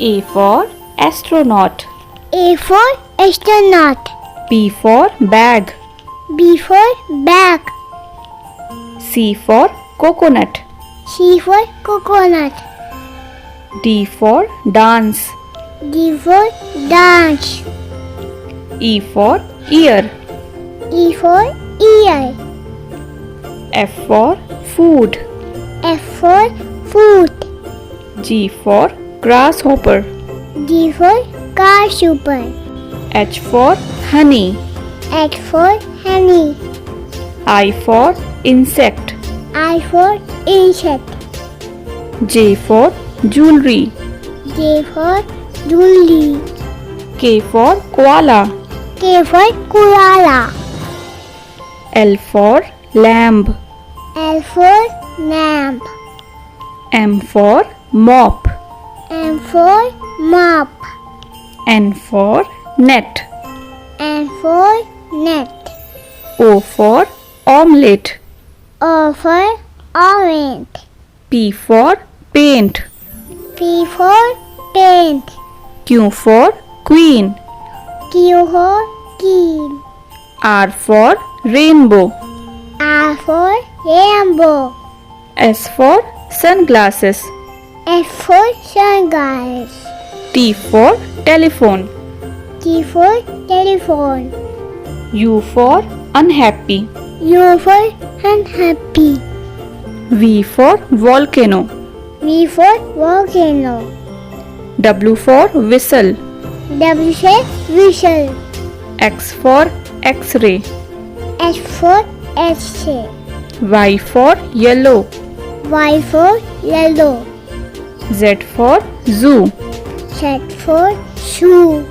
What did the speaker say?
A for astronaut. A for astronaut. B for bag. B for bag. C for coconut. C for coconut. D for dance. D for dance. E for ear. E for ear. F for food. F for food. G for grasshopper. G for grasshopper. H for honey. H for honey. I for insect. I for insect. J for jewelry. J for jewelry. K for koala. K for koala. L for lamb. L for lamb. M for mop. M for mop. N for net. N for net. O for omelette. O for orange. P for paint. P for paint. Q for queen. Q for key. R for rainbow. R for rainbow. S for sunglasses. S for sunglasses. T for telephone. T for telephone. U for unhappy. U for unhappy. V for volcano. V for volcano. W for whistle. W for whistle. X for X-ray. X for X-ray. Y for yellow. Y for yellow. Z for zoo. Z for shoe.